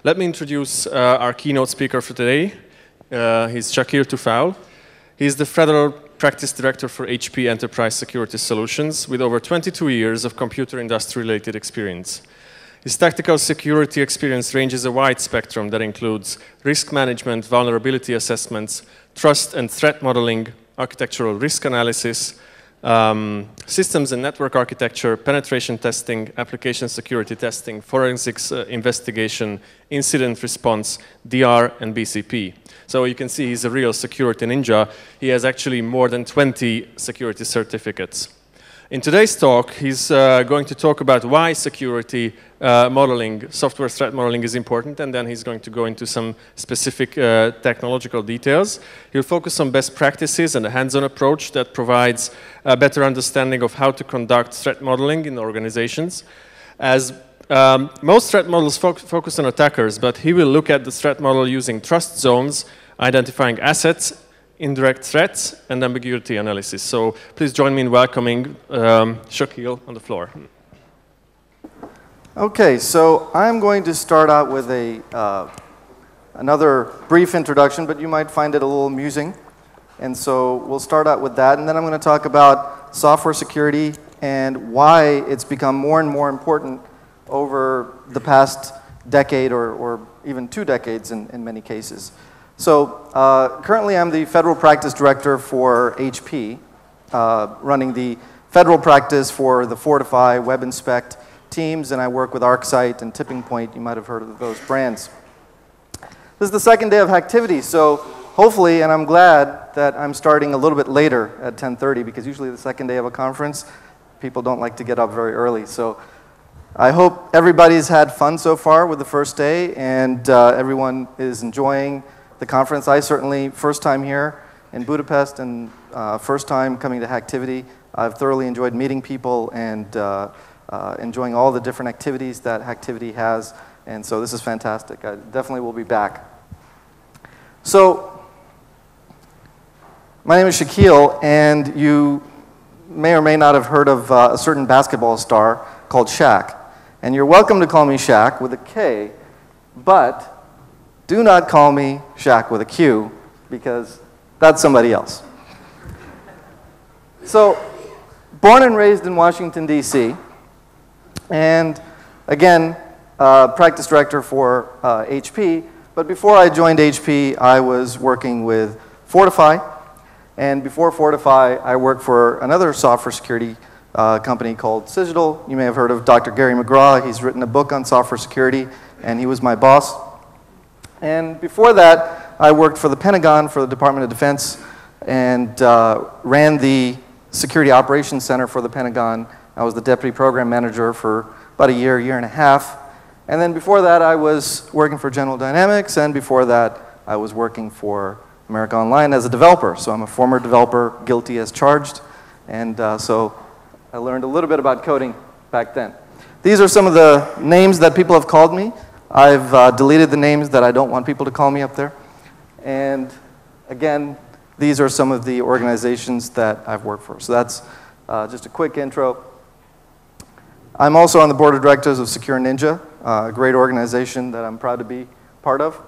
Let me introduce our keynote speaker for today. He's Shakeel Tufail. He's the Federal Practice Director for HP Enterprise Security Solutions with over 22 years of computer industry-related experience. His tactical security experience ranges a wide spectrum that includes risk management, vulnerability assessments, trust and threat modeling, architectural risk analysis, systems and network architecture, penetration testing, application security testing, forensics investigation, incident response, DR, and BCP. So you can see he's a real security ninja. He has actually more than 20 security certificates. In today's talk, he's going to talk about why security modeling, software threat modeling is important, and then he's going to go into some specific technological details. He'll focus on best practices and a hands-on approach that provides a better understanding of how to conduct threat modeling in organizations. As most threat models focus on attackers, but he will look at the threat model using trust zones, identifying assets, indirect threats, and ambiguity analysis. So please join me in welcoming Shakeel on the floor. Okay, so I'm going to start out with another brief introduction, but you might find it a little amusing. And so we'll start out with that, and then I'm going to talk about software security and why it's become more and more important over the past decade or even 2 decades in many cases. So currently I'm the Federal Practice Director for HP, running the federal practice for the Fortify, Web Inspect teams, and I work with ArcSight and Tipping Point. You might have heard of those brands. This is the second day of Hacktivity, so hopefully, and I'm glad that I'm starting a little bit later at 10:30, because usually the second day of a conference, people don't like to get up very early. So I hope everybody's had fun so far with the first day, and everyone is enjoying the conference. I certainly, first time here in Budapest and first time coming to Hacktivity. I've thoroughly enjoyed meeting people and enjoying all the different activities that Hacktivity has, and so this is fantastic. I definitely will be back. So, my name is Shakeel, and you may or may not have heard of a certain basketball star called Shaq. And you're welcome to call me Shaq with a K, but do not call me Shaq with a Q, because that's somebody else. So, born and raised in Washington, D.C., and again, practice director for HP, but before I joined HP, I was working with Fortify, and before Fortify, I worked for another software security company called Cigital. You may have heard of Dr. Gary McGraw. He's written a book on software security, and he was my boss. And before that, I worked for the Pentagon, for the Department of Defense, and ran the Security Operations Center for the Pentagon. I was the deputy program manager for about a year, year and a half. And then before that, I was working for General Dynamics, and before that, I was working for America Online as a developer. So I'm a former developer, guilty as charged, and so I learned a little bit about coding back then. These are some of the names that people have called me. I've deleted the names that I don't want people to call me up there. And again, these are some of the organizations that I've worked for. So that's just a quick intro. I'm also on the board of directors of Secure Ninja, a great organization that I'm proud to be part of.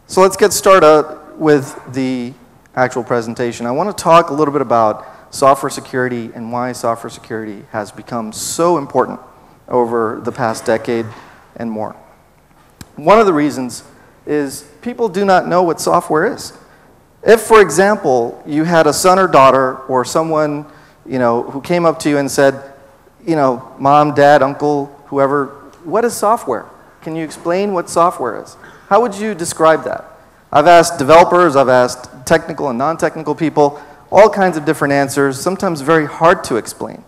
So let's get started with the actual presentation. I want to talk a little bit about software security and why software security has become so important over the past decade and more. One of the reasons is people do not know what software is. If, for example, you had a son or daughter or someone, who came up to you and said, Mom, Dad, Uncle, whoever, what is software? Can you explain what software is? How would you describe that? I've asked developers, I've asked technical and non-technical people, all kinds of different answers, sometimes very hard to explain.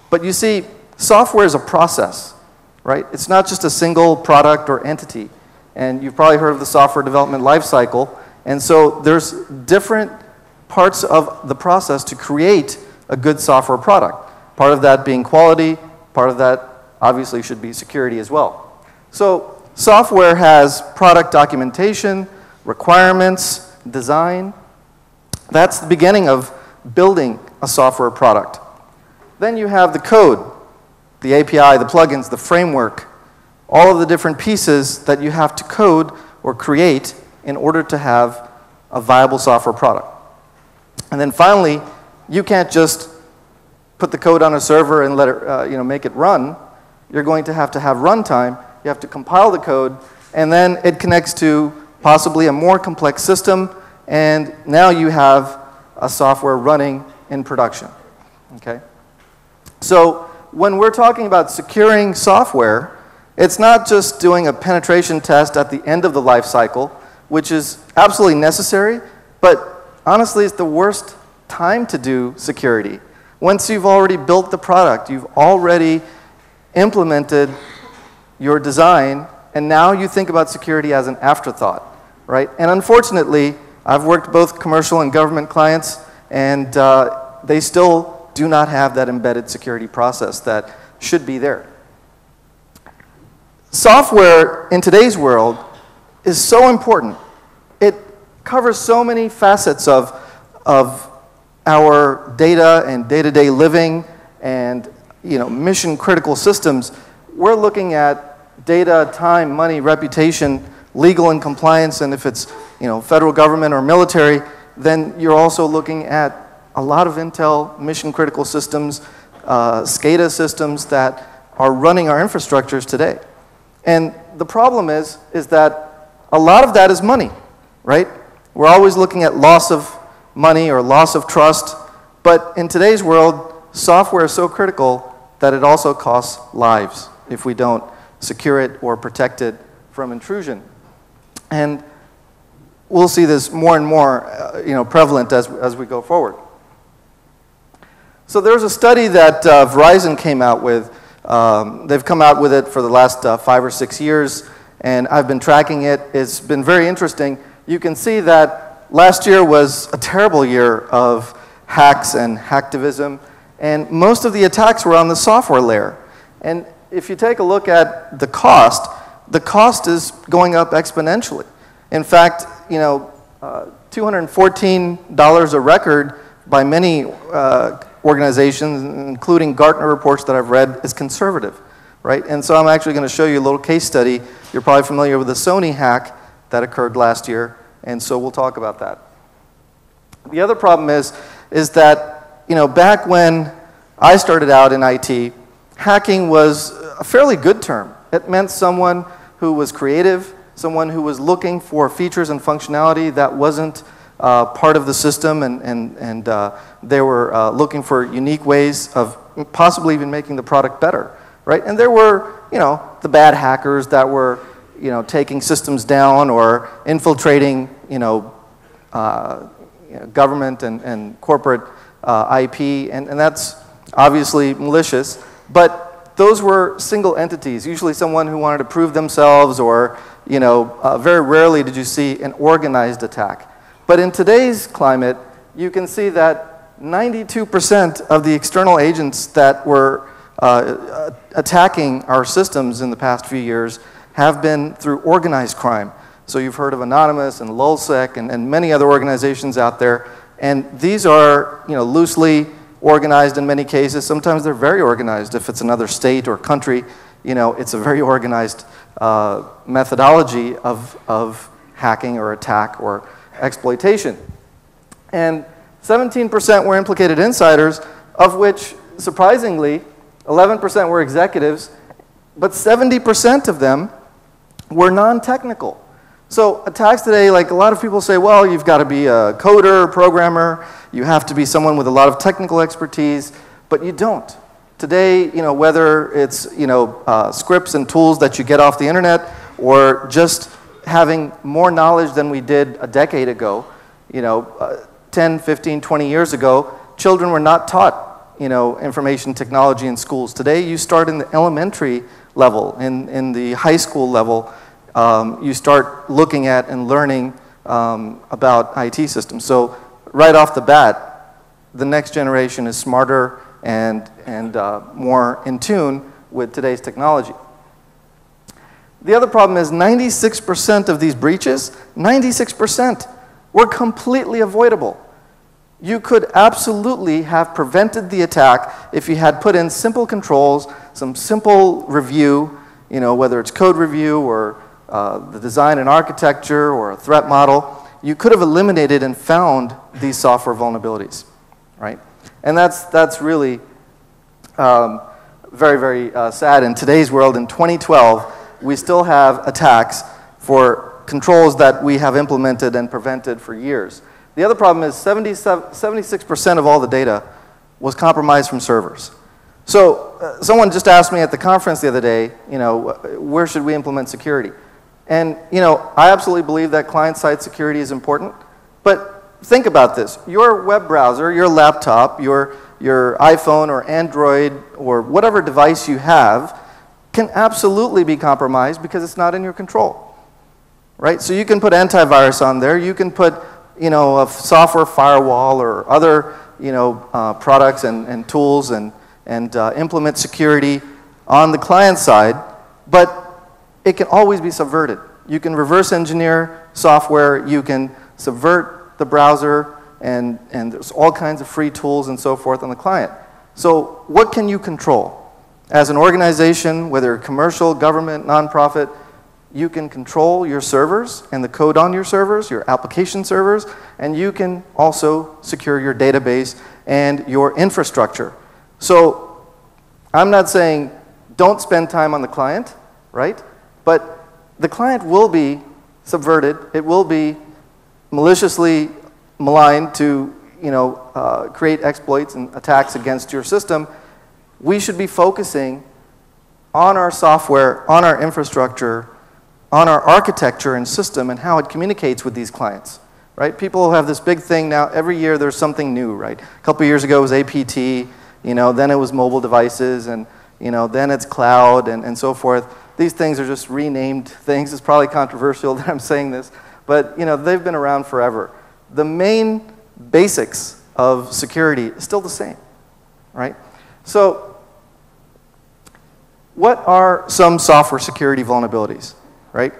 But you see, software is a process, right? It's not just a single product or entity. And you've probably heard of the software development lifecycle. And so there's different parts of the process to create a good software product. Part of that being quality, part of that obviously should be security as well. So software has product documentation, requirements, design. That's the beginning of building a software product. Then you have the code, the API, the plugins, the framework, all of the different pieces that you have to code or create in order to have a viable software product. And then finally, you can't just put the code on a server and let it, make it run. You're going to have runtime. You have to compile the code, and then it connects to possibly a more complex system, and now you have a software running in production. Okay? So when we're talking about securing software, it's not just doing a penetration test at the end of the life cycle, which is absolutely necessary, but honestly, it's the worst time to do security. Once you've already built the product, you've already implemented your design, and now you think about security as an afterthought, right? And unfortunately, I've worked both commercial and government clients, and they still do not have that embedded security process that should be there. Software in today's world is so important. It covers so many facets of our data and day-to-day living and mission critical systems. We're looking at data, time, money, reputation, legal and compliance, and if it's federal government or military, then you're also looking at a lot of Intel mission critical systems, SCADA systems that are running our infrastructures today. And the problem is that a lot of that is money, right? We're always looking at loss of money or loss of trust, but in today's world, software is so critical that it also costs lives if we don't secure it or protect it from intrusion. And we'll see this more and more prevalent as we go forward. So there's a study that Verizon came out with. They've come out with it for the last 5 or 6 years, and I've been tracking it. It's been very interesting. You can see that last year was a terrible year of hacks and hacktivism, and most of the attacks were on the software layer. And if you take a look at the cost is going up exponentially. In fact, $214 a record by many organizations, including Gartner reports that I've read, is conservative, right? And so I'm actually going to show you a little case study. You're probably familiar with the Sony hack that occurred last year, and so we'll talk about that. The other problem is that, back when I started out in IT, hacking was a fairly good term. It meant someone who was creative, someone who was looking for features and functionality that wasn't part of the system, and they were looking for unique ways of possibly even making the product better, right? And there were, the bad hackers that were, taking systems down or infiltrating, government and corporate IP, and that's obviously malicious, but those were single entities, usually someone who wanted to prove themselves, or very rarely did you see an organized attack. But in today's climate, you can see that 92% of the external agents that were attacking our systems in the past few years have been through organized crime. So you've heard of Anonymous and LulzSec and many other organizations out there, and these are loosely organized in many cases. Sometimes they're very organized. If it's another state or country, it's a very organized methodology of hacking or attack or exploitation. And 17% were implicated insiders, of which, surprisingly, 11% were executives, but 70% of them were non-technical. So attacks today, like a lot of people say, well, you've got to be a coder, programmer, you have to be someone with a lot of technical expertise, but you don't. Today, whether it's scripts and tools that you get off the internet, or just having more knowledge than we did a decade ago, 10, 15, 20 years ago, children were not taught information technology in schools. Today, you start in the elementary level, in the high school level, you start looking at and learning about IT systems. So right off the bat, the next generation is smarter and more in tune with today's technology. The other problem is 96% of these breaches, 96%, were completely avoidable. You could absolutely have prevented the attack if you had put in simple controls, some simple review, whether it's code review or the design and architecture or a threat model, you could have eliminated and found these software vulnerabilities, right? And that's really very, very sad. In today's world, in 2012, we still have attacks for controls that we have implemented and prevented for years. The other problem is 76% of all the data was compromised from servers. So someone just asked me at the conference the other day, where should we implement security? And I absolutely believe that client-side security is important. But think about this. Your web browser, your laptop, your iPhone or Android or whatever device you have can absolutely be compromised because it's not in your control, right? So you can put antivirus on there. You can put a software firewall or other products and tools and implement security on the client side, but it can always be subverted. You can reverse engineer software, you can subvert the browser, and there's all kinds of free tools and so forth on the client. So what can you control? As an organization, whether commercial, government, nonprofit, you can control your servers and the code on your servers, your application servers, and you can also secure your database and your infrastructure. So I'm not saying don't spend time on the client, right? But the client will be subverted. It will be maliciously maligned to create exploits and attacks against your system. We should be focusing on our software, on our infrastructure, on our architecture and system and how it communicates with these clients, right? People have this big thing now. Every year there's something new, right? A couple of years ago it was APT, then it was mobile devices, and then it's cloud and so forth. These things are just renamed things. It's probably controversial that I'm saying this, but they've been around forever. The main basics of security is still the same, right? So what are some software security vulnerabilities, right?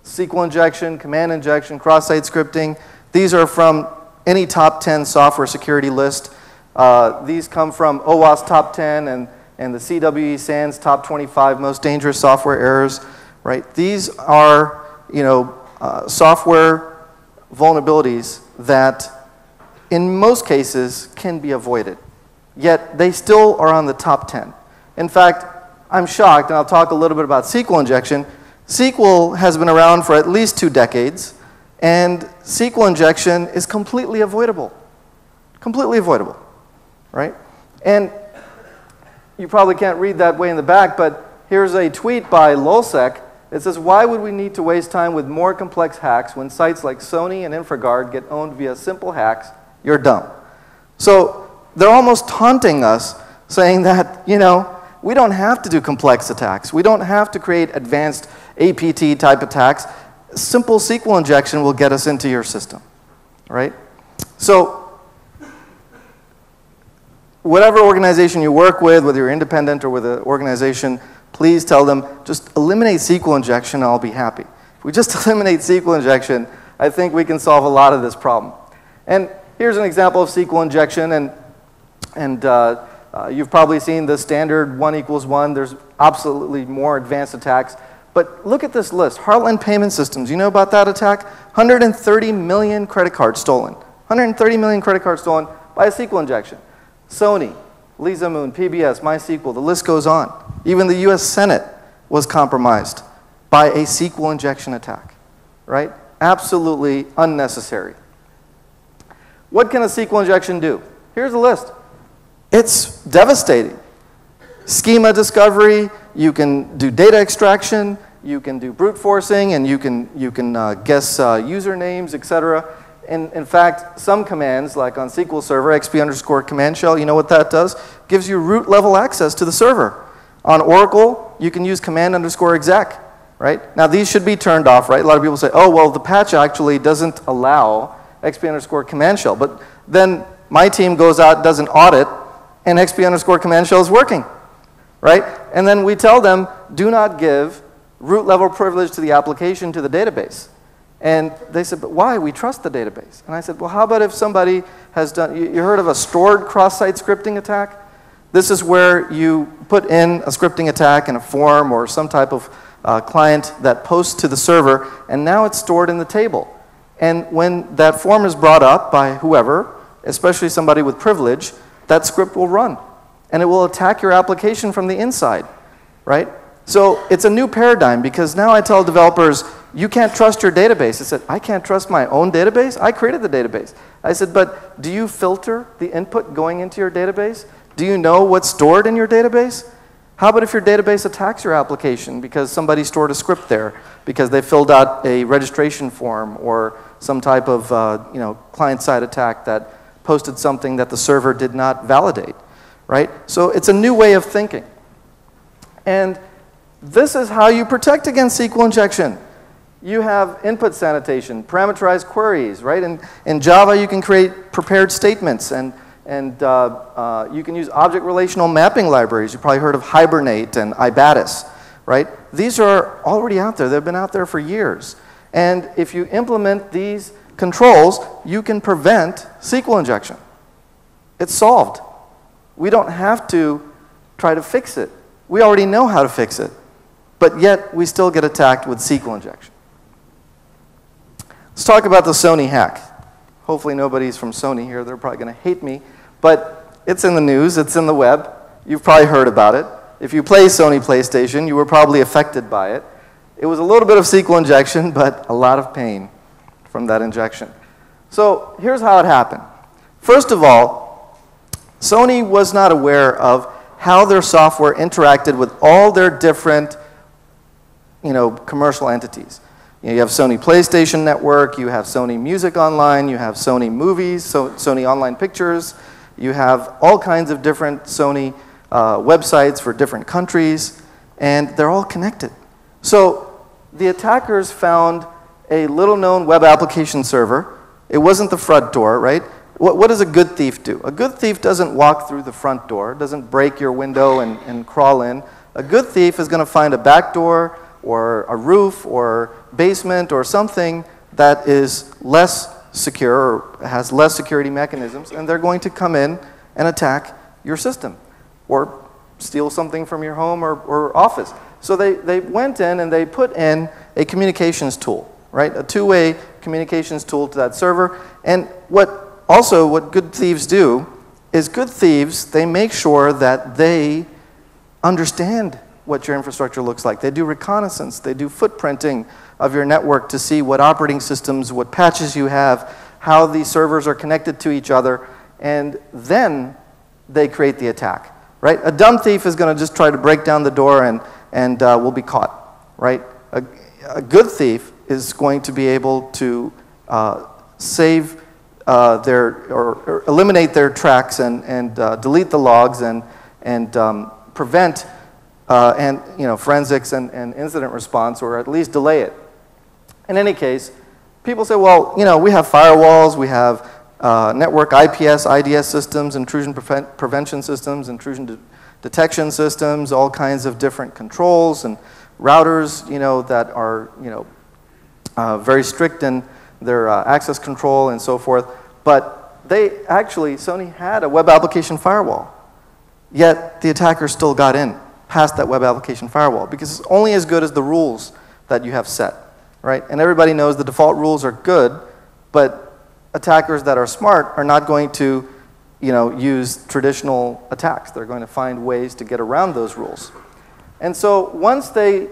SQL injection, command injection, cross-site scripting. These are from any top 10 software security list. These come from OWASP top 10 and the CWE SANS top 25 most dangerous software errors, right? These are, software vulnerabilities that in most cases can be avoided, yet they still are on the top 10. In fact, I'm shocked, and I'll talk a little bit about SQL injection. SQL has been around for at least 2 decades, and SQL injection is completely avoidable. Completely avoidable, right? And you probably can't read that way in the back, but here's a tweet by Lulsec. It says, why would we need to waste time with more complex hacks when sites like Sony and InfraGard get owned via simple hacks? You're dumb. So they're almost taunting us, saying that, we don't have to do complex attacks. We don't have to create advanced APT type attacks. Simple SQL injection will get us into your system, right? So whatever organization you work with, whether you're independent or with an organization, please tell them, just eliminate SQL injection and I'll be happy. If we just eliminate SQL injection, I think we can solve a lot of this problem. And here's an example of SQL injection, and you've probably seen the standard 1 = 1. There's absolutely more advanced attacks. But look at this list. Heartland Payment Systems, you know about that attack? 130 million credit cards stolen. 130 million credit cards stolen by a SQL injection. Sony, Lisa Moon, PBS, MySQL, the list goes on. Even the US Senate was compromised by a SQL injection attack, right? Absolutely unnecessary. What can a SQL injection do? Here's a list. It's devastating. Schema discovery, you can do data extraction, you can do brute forcing, and you can guess usernames, etc. In fact, some commands, like on SQL Server, XP_command shell, you know what that does? Gives you root level access to the server. On Oracle, you can use command_exec, right? Now these should be turned off, right? A lot of people say, oh, well, the patch actually doesn't allow XP_command shell. But then my team goes out, does an audit, and XP_command shell is working, right? And then we tell them, do not give root level privilege to the application to the database. And they said, but why? We trust the database. And I said, well, how about if somebody has done, you heard of a stored cross-site scripting attack? This is where you put in a scripting attack in a form or some type of client that posts to the server, and now it's stored in the table. And when that form is brought up by whoever, especially somebody with privilege, that script will run. And it will attack your application from the inside, right? So it's a new paradigm, because now I tell developers, you can't trust your database. I said, I can't trust my own database? I created the database. I said, but do you filter the input going into your database? Do you know what's stored in your database? How about if your database attacks your application because somebody stored a script there, because they filled out a registration form or some type of client-side attack that posted something that the server did not validate, right? So it's a new way of thinking. And this is how you protect against SQL injection. You have input sanitation, parameterized queries, right? In Java, you can create prepared statements, and you can use object relational mapping libraries. You've probably heard of Hibernate and Ibatis, right? These are already out there. They've been out there for years. And if you implement these controls, you can prevent SQL injection. It's solved. We don't have to try to fix it. We already know how to fix it. But yet, we still get attacked with SQL injection. Let's talk about the Sony hack. Hopefully nobody's from Sony here. They're probably going to hate me. But it's in the news. It's in the web. You've probably heard about it. If you play Sony PlayStation, you were probably affected by it. It was a little bit of SQL injection, but a lot of pain from that injection. So here's how it happened. First of all, Sony was not aware of how their software interacted with all their different commercial entities. You have Sony PlayStation Network, you have Sony Music Online, you have Sony Movies, Sony Online Pictures, you have all kinds of different Sony websites for different countries, and they're all connected. So the attackers found a little-known web application server. It wasn't the front door, right? What does a good thief do? A good thief doesn't walk through the front door, doesn't break your window and crawl in. A good thief is going to find a back door or a roof or basement or something that is less secure or has less security mechanisms, and they're going to come in and attack your system or steal something from your home or office. So they went in and they put in a communications tool, right? A two-way communications tool to that server. And what good thieves do is good thieves, they make sure that they understand what your infrastructure looks like. They do reconnaissance. They do footprinting of your network to see what operating systems, what patches you have, how these servers are connected to each other, and then they create the attack, right? A dumb thief is going to just try to break down the door and will be caught, right? A good thief is going to be able to save or eliminate their tracks and delete the logs and prevent forensics and incident response, or at least delay it. In any case, people say, well, we have firewalls, we have network IPS, IDS systems, intrusion prevention systems, intrusion detection systems, all kinds of different controls and routers, that are very strict in their access control and so forth. But Sony had a web application firewall, yet the attacker still got in past that web application firewall, because it's only as good as the rules that you have set, right? And everybody knows the default rules are good, but attackers that are smart are not going to use traditional attacks. They're going to find ways to get around those rules. And so once they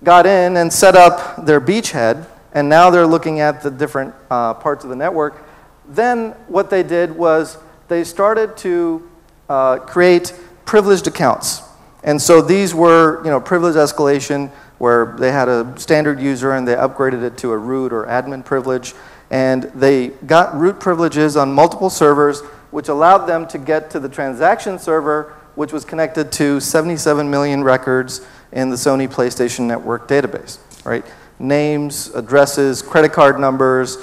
got in and set up their beachhead, and now they're looking at the different parts of the network, then what they did was they started to create privileged accounts. And so these were, privilege escalation, where they had a standard user and they upgraded it to a root or admin privilege. And they got root privileges on multiple servers, which allowed them to get to the transaction server, which was connected to 77 million records in the Sony PlayStation Network database, right? Names, addresses, credit card numbers,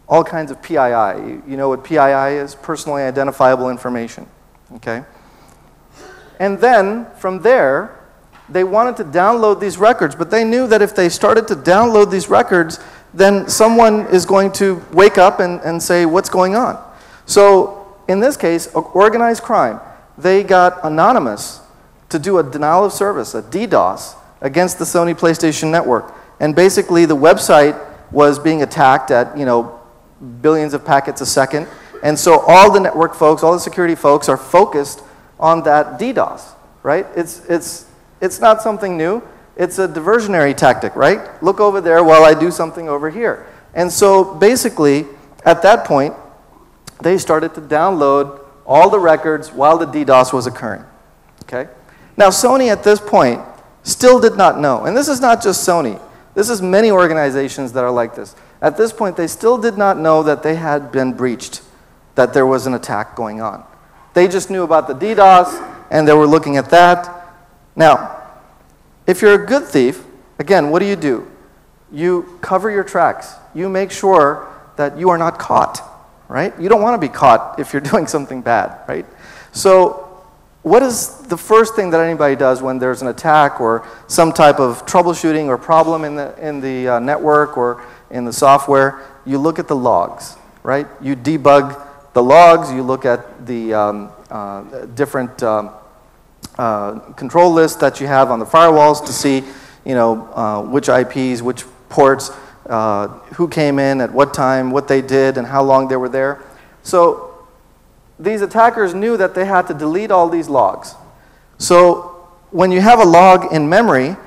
all kinds of PII. You know what PII is? Personally identifiable information, okay? And then, from there, they wanted to download these records, but they knew that if they started to download these records, then someone is going to wake up and say, what's going on? So, in this case, organized crime. they got Anonymous to do a denial of service, a DDoS, against the Sony PlayStation Network. And basically, the website was being attacked at, billions of packets a second. And so all the network folks, all the security folks are focused on that DDoS, right? It's not something new. It's a diversionary tactic, right? Look over there while I do something over here. And so basically, at that point, they started to download all the records while the DDoS was occurring, okay? Now, Sony at this point still did not know, and this is not just Sony. This is many organizations that are like this. At this point, they still did not know that they had been breached, that there was an attack going on. They just knew about the DDoS, and they were looking at that. Now, if you're a good thief, again, what do? You cover your tracks. You make sure that you are not caught, right? You don't want to be caught if you're doing something bad, right? So what is the first thing that anybody does when there's an attack or some type of troubleshooting or problem in the network or in the software? You look at the logs, right? You debug the logs. You look at the different control lists that you have on the firewalls to see, which IPs, which ports, who came in at what time, what they did, and how long they were there. So these attackers knew that they had to delete all these logs. So when you have a log in memory,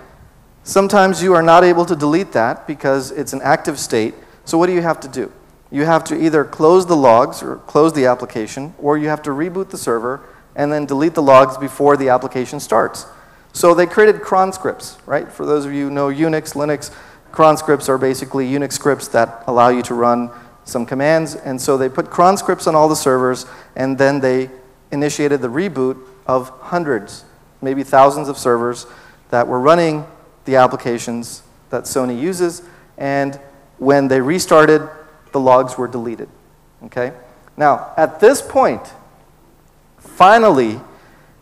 sometimes you are not able to delete that because it's an active state. So what do you have to do? You have to either close the logs or close the application, or you have to reboot the server and then delete the logs before the application starts. So they created cron scripts, right? For those of you who know Unix, Linux, cron scripts are basically Unix scripts that allow you to run some commands. And so they put cron scripts on all the servers, and then they initiated the reboot of hundreds, maybe thousands of servers that were running the applications that Sony uses. And when they restarted, the logs were deleted, okay? Now, at this point, finally,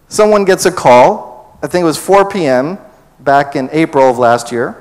someone gets a call. I think it was 4 p.m. back in April of last year.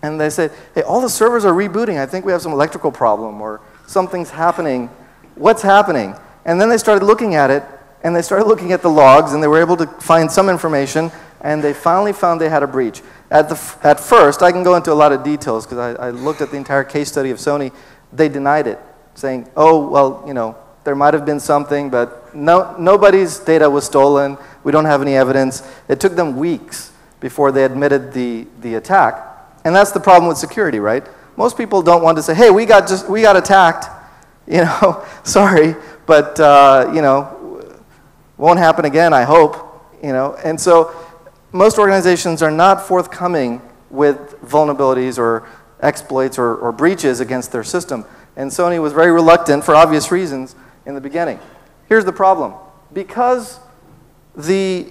And they said, hey, all the servers are rebooting. I think we have some electrical problem or something's happening. What's happening? And then they started looking at it, and they started looking at the logs, and they were able to find some information, and they finally found they had a breach. At first, I can go into a lot of details because I looked at the entire case study of Sony. They denied it, saying, oh, well, there might have been something, but nobody's data was stolen. We don't have any evidence. It took them weeks before they admitted the attack. And that's the problem with security, right? Most people don't want to say, hey, we got attacked, sorry, but, won't happen again, I hope, And so most organizations are not forthcoming with vulnerabilities or exploits or breaches against their system. And Sony was very reluctant for obvious reasons in the beginning. Here's the problem. Because the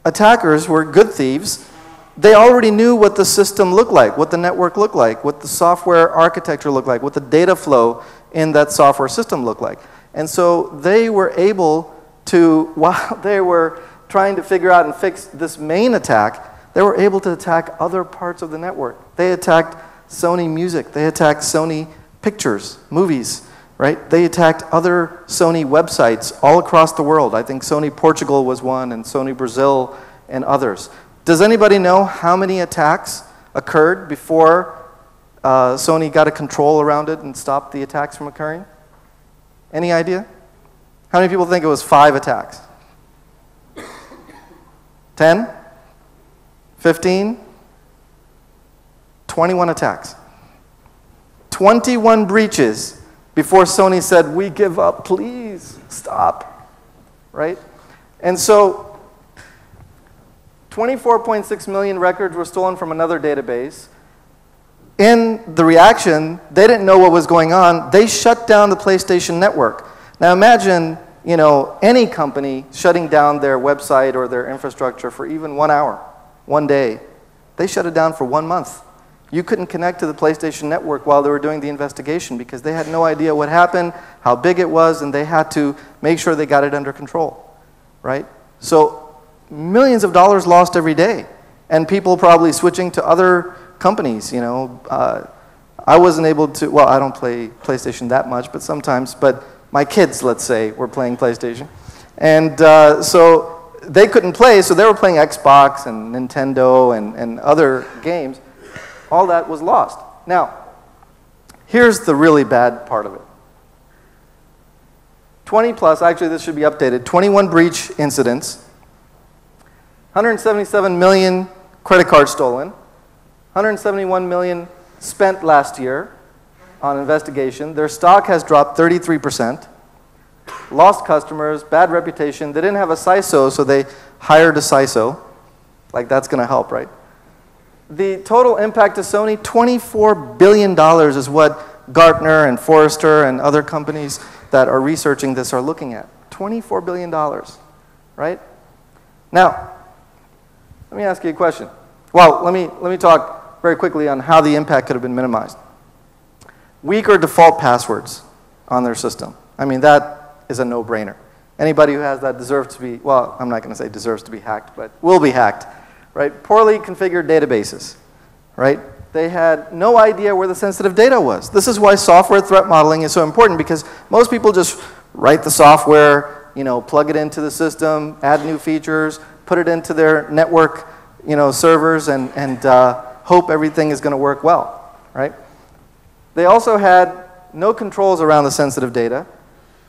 attackers were good thieves, they already knew what the system looked like, what the network looked like, what the software architecture looked like, what the data flow in that software system looked like. And so they were able to, while they were trying to figure out and fix this main attack, they were able to attack other parts of the network. They attacked Sony Music. They attacked Sony Pictures, movies, right? They attacked other Sony websites all across the world. I think Sony Portugal was one, and Sony Brazil, and others. Does anybody know how many attacks occurred before Sony got a control around it and stopped the attacks from occurring? Any idea? How many people think it was 5 attacks? 10? 15? 21 attacks. 21 breaches before Sony said, we give up, please, stop, right? And so 24.6 million records were stolen from another database. In the reaction, they didn't know what was going on. They shut down the PlayStation Network. Now imagine, any company shutting down their website or their infrastructure for even 1 hour, 1 day. They shut it down for 1 month. You couldn't connect to the PlayStation Network while they were doing the investigation because they had no idea what happened, how big it was, and they had to make sure they got it under control, right? So millions of dollars lost every day, and people probably switching to other companies, I wasn't able to, well, I don't play PlayStation that much, but sometimes, but my kids, let's say, were playing PlayStation. And so they couldn't play, so they were playing Xbox and Nintendo and other games. All that was lost. Now, here's the really bad part of it. 20 plus, actually this should be updated, 21 breach incidents, 177 million credit cards stolen, 171 million spent last year on investigation. Their stock has dropped 33%. Lost customers, bad reputation. They didn't have a CISO, so they hired a CISO. Like, that's going to help, right? The total impact to Sony, $24 billion is what Gartner and Forrester and other companies that are researching this are looking at. $24 billion, right? Now, let me ask you a question. Well, let me talk very quickly on how the impact could have been minimized. Weak or default passwords on their system. I mean, that is a no-brainer. Anybody who has that deserves to be, well, I'm not going to say deserves to be hacked, but will be hacked, right? Poorly configured databases, right? They had no idea where the sensitive data was. This is why software threat modeling is so important, because most people just write the software, you know, plug it into the system, add new features, put it into their network, you know, servers, and hope everything is going to work well, right? They also had no controls around the sensitive data.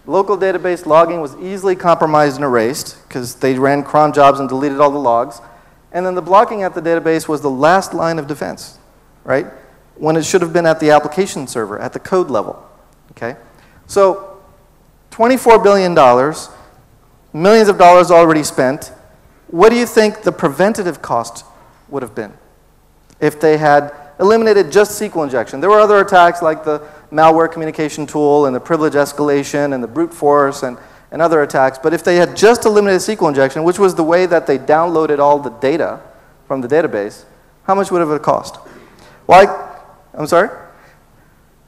Local database logging was easily compromised and erased because they ran cron jobs and deleted all the logs. And then the blocking at the database was the last line of defense, right? When it should have been at the application server, at the code level, okay? So $24 billion, millions of dollars already spent. What do you think the preventative cost would have been if they had eliminated just SQL injection? There were other attacks like the malware communication tool and the privilege escalation and the brute force and other attacks. But if they had just eliminated SQL injection, which was the way that they downloaded all the data from the database, how much would it have cost? Well, I'm sorry?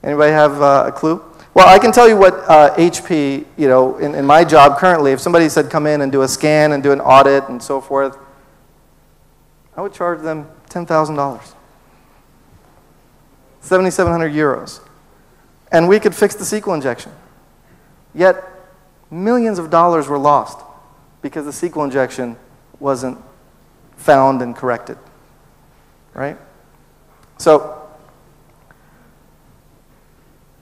Anybody have a clue? Well, I can tell you what HP, you know, in my job currently, if somebody said come in and do a scan and do an audit and so forth, I would charge them $10,000. 7,700 euros. And we could fix the SQL injection. Yet, millions of dollars were lost because the SQL injection wasn't found and corrected, right? So,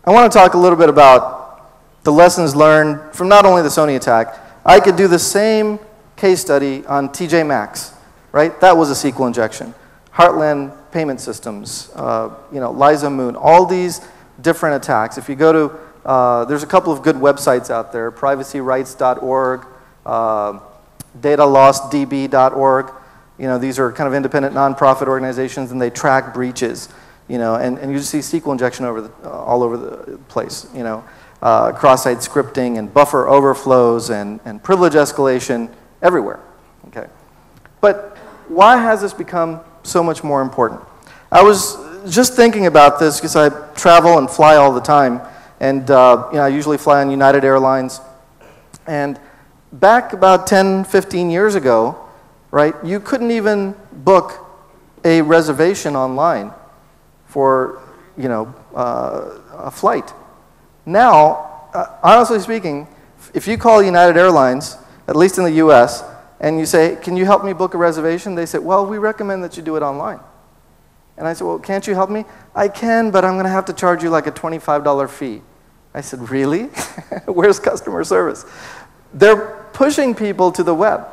I want to talk a little bit about the lessons learned from not only the Sony attack. I could do the same case study on TJ Maxx, right? That was a SQL injection. Heartland Payment Systems, you know, Liza Moon, all these different attacks. If you go to, there's a couple of good websites out there, privacyrights.org, datalostdb.org. You know, these are kind of independent nonprofit organizations, and they track breaches. You know, and you see SQL injection all over the place. You know, cross-site scripting and buffer overflows and privilege escalation everywhere. Okay, but why has this become so much more important? I was just thinking about this because I travel and fly all the time, and you know, I usually fly on United Airlines. And back about 10, 15 years ago, right, you couldn't even book a reservation online for, you know, a flight. Now, honestly speaking, if you call United Airlines, at least in the US, and you say, can you help me book a reservation? They say, well, we recommend that you do it online. And I said, well, can't you help me? I can, but I'm going to have to charge you like a $25 fee. I said, really? Where's customer service? They're pushing people to the web.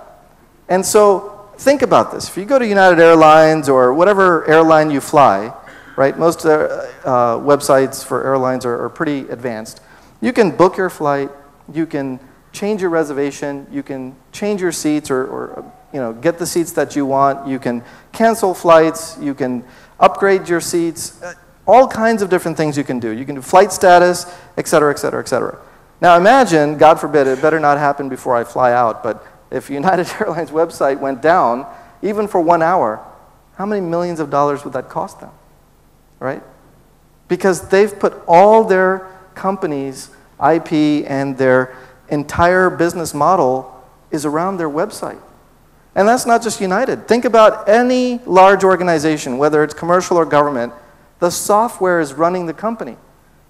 And so think about this. If you go to United Airlines or whatever airline you fly, right, most websites for airlines are pretty advanced. You can book your flight. You can change your reservation. You can change your seats or you know, get the seats that you want. You can cancel flights. You can upgrade your seats. All kinds of different things you can do. You can do flight status, et cetera, et cetera, et cetera. Now imagine, God forbid, it better not happen before I fly out, but if United Airlines website went down, even for 1 hour, how many millions of dollars would that cost them, right? Because they've put all their company's IP and their entire business model is around their website. And that's not just United. Think about any large organization, whether it's commercial or government, the software is running the company,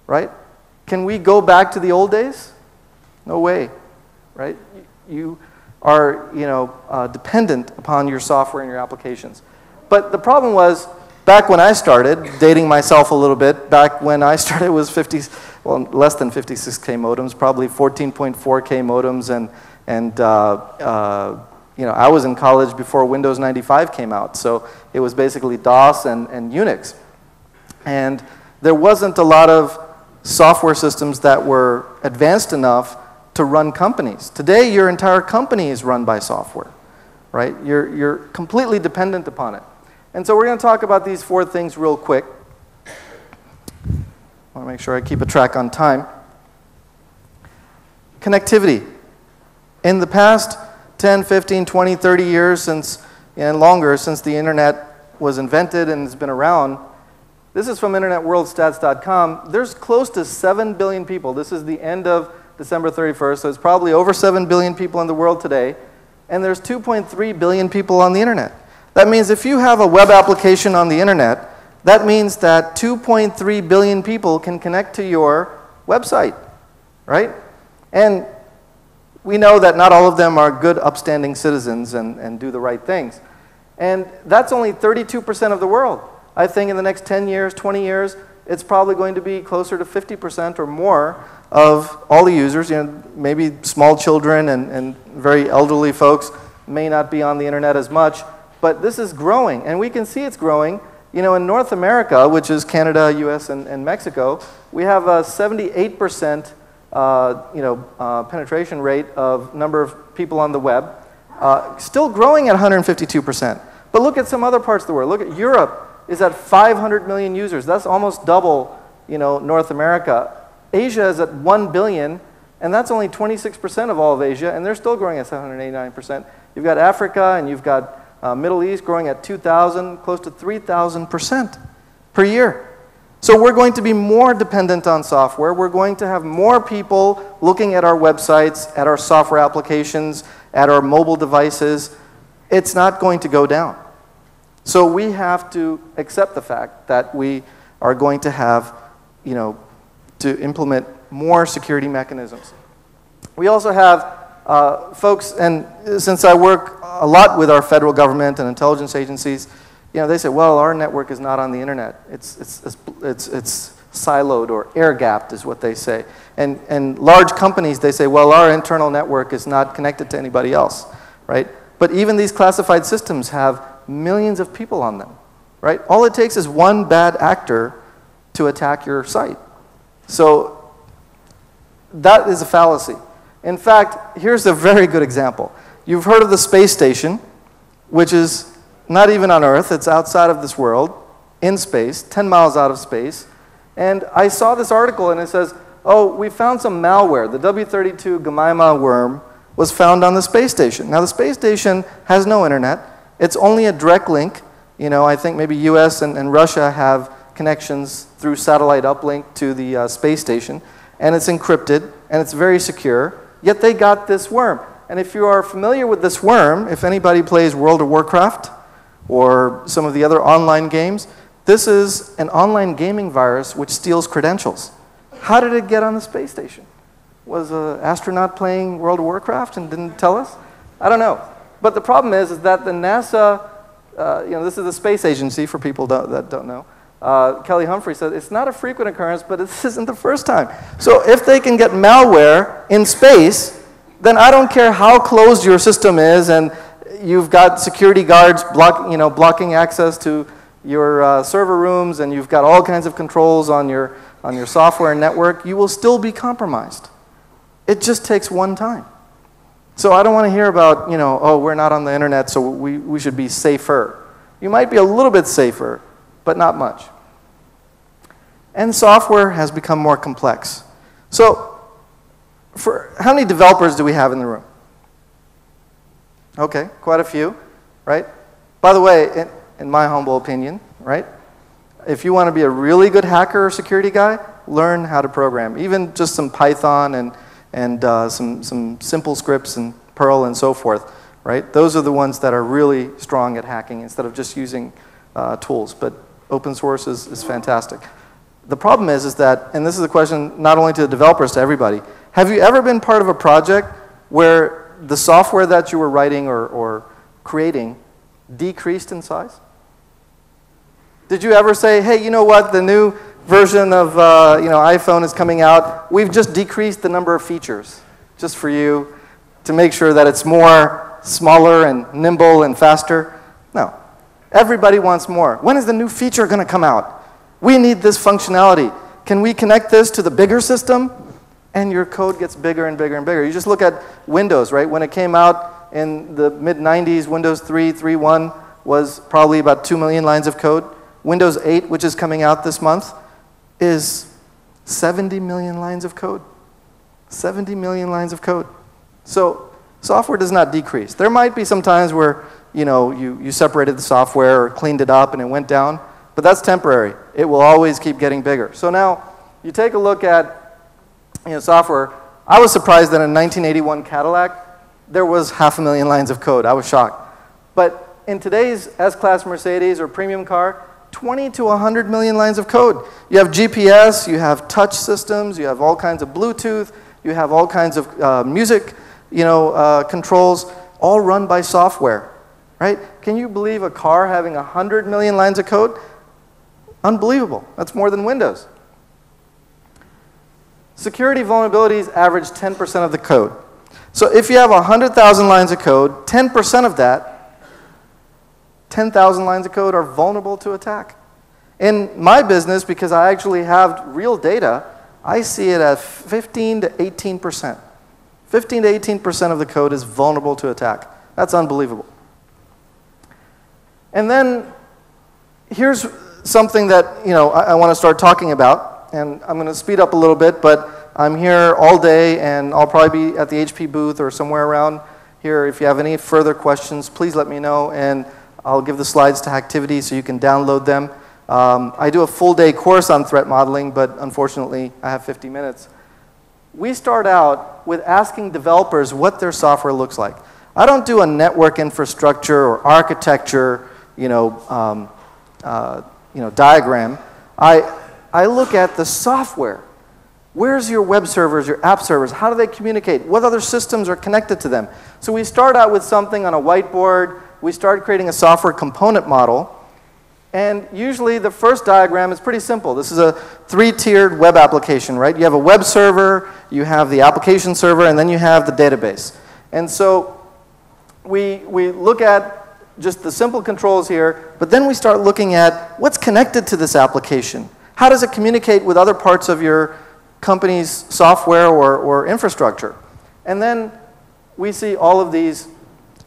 right? Can we go back to the old days? No way, right? you are dependent upon your software and your applications. But the problem was, back when I started, dating myself a little bit, back when I started it was less than 56K modems, probably 14.4K modems, and I was in college before Windows 95 came out, so it was basically DOS and Unix. And there wasn't a lot of software systems that were advanced enough to run companies. Today, your entire company is run by software, right? You're completely dependent upon it. And so we're going to talk about these 4 things real quick. I want to make sure I keep a track on time. Connectivity. In the past 10, 15, 20, 30 years and longer since the internet was invented and has been around, this is from internetworldstats.com. There's close to 7 billion people. This is the end of December 31st, so it's probably over 7 billion people in the world today, and there's 2.3 billion people on the internet. That means if you have a web application on the internet, that means that 2.3 billion people can connect to your website, right? And we know that not all of them are good, upstanding citizens and do the right things. And that's only 32% of the world. I think in the next 10 years, 20 years, it's probably going to be closer to 50% or more of all the users. Maybe small children and very elderly folks may not be on the internet as much, but this is growing, and we can see it's growing. In North America, which is Canada, US, and Mexico, we have a 78% penetration rate of number of people on the web, still growing at 152%. But look at some other parts of the world. Look at Europe is at 500 million users. That's almost double, North America. Asia is at 1 billion, and that's only 26% of all of Asia, and they're still growing at 789%. You've got Africa, and you've got Middle East growing at 2,000, close to 3,000% per year. So we're going to be more dependent on software. We're going to have more people looking at our websites, at our software applications, at our mobile devices. It's not going to go down. So we have to accept the fact that we are going to have, to implement more security mechanisms. We also have folks, and since I work a lot with our federal government and intelligence agencies, they say, well, our network is not on the internet. It's siloed or air-gapped is what they say. And large companies, they say, well, our internal network is not connected to anybody else, right? But even these classified systems have millions of people on them, right? All it takes is one bad actor to attack your site. So that is a fallacy. In fact, here's a very good example. You've heard of the space station, which is not even on Earth. It's outside of this world, in space, 10 miles out of space. And I saw this article, and it says, oh, we found some malware. The W32 Gemima worm was found on the space station. Now, the space station has no internet. It's only a direct link. I think maybe US and Russia have connections through satellite uplink to the space station. And it's encrypted, and it's very secure. Yet they got this worm. And if you are familiar with this worm, if anybody plays World of Warcraft or some of the other online games, this is an online gaming virus which steals credentials. How did it get on the space station? Was an astronaut playing World of Warcraft and didn't tell us? I don't know. But the problem is that the NASA, this is the space agency for people that don't know. Kelly Humphrey said, it's not a frequent occurrence, but this isn't the first time. So if they can get malware in space, then I don't care how closed your system is and you've got security guards blocking access to your server rooms and you've got all kinds of controls on your software and network, you will still be compromised. It just takes one time. So I don't want to hear about, oh, we're not on the internet, so we should be safer. You might be a little bit safer, but not much. And software has become more complex. So how many developers do we have in the room? Okay, quite a few, right? By the way, in my humble opinion, right? If you want to be a really good hacker or security guy, learn how to program. Even just some Python and some simple scripts and Perl and so forth, right? Those are the ones that are really strong at hacking instead of just using tools. But open source is fantastic. The problem is that, and this is a question not only to the developers, to everybody, have you ever been part of a project where the software that you were writing or creating decreased in size? Did you ever say, hey, you know what, the new version of iPhone is coming out. We've just decreased the number of features just for you to make sure that it's more smaller and nimble and faster? No. Everybody wants more. When is the new feature going to come out? We need this functionality. Can we connect this to the bigger system? And your code gets bigger and bigger and bigger. You just look at Windows, right? When it came out in the mid-90s, Windows 3, 3.1 was probably about 2 million lines of code. Windows 8, which is coming out this month, is 70 million lines of code. 70 million lines of code. So software does not decrease. There might be some times where you separated the software or cleaned it up and it went down, but that's temporary. It will always keep getting bigger. So now you take a look at software. I was surprised that in 1981 Cadillac, there was 500,000 lines of code. I was shocked. But in today's S-Class Mercedes or premium car, 20 to 100 million lines of code. You have GPS, you have touch systems, you have all kinds of Bluetooth, you have all kinds of music controls, all run by software, right? Can you believe a car having 100 million lines of code? Unbelievable. That's more than Windows. Security vulnerabilities average 10% of the code. So if you have 100,000 lines of code, 10% of that, 10,000 lines of code are vulnerable to attack. In my business, because I actually have real data, I see it at 15 to 18%. 15 to 18% of the code is vulnerable to attack. That's unbelievable. And then here's something that I want to start talking about. And I'm going to speed up a little bit, but I'm here all day, and I'll probably be at the HP booth or somewhere around here. If you have any further questions, please let me know, and I'll give the slides to Hacktivity so you can download them. I do a full-day course on threat modeling, but unfortunately, I have 50 minutes. We start out with asking developers what their software looks like. I don't do a network infrastructure or architecture, diagram. I look at the software. Where's your web servers, your app servers? How do they communicate? What other systems are connected to them? So we start out with something on a whiteboard. We start creating a software component model. And usually the first diagram is pretty simple. This is a 3-tiered web application, right? You have a web server, you have the application server, and then you have the database. And so we look at just the simple controls here, but then we start looking at what's connected to this application. How does it communicate with other parts of your company's software or infrastructure? And then we see all of these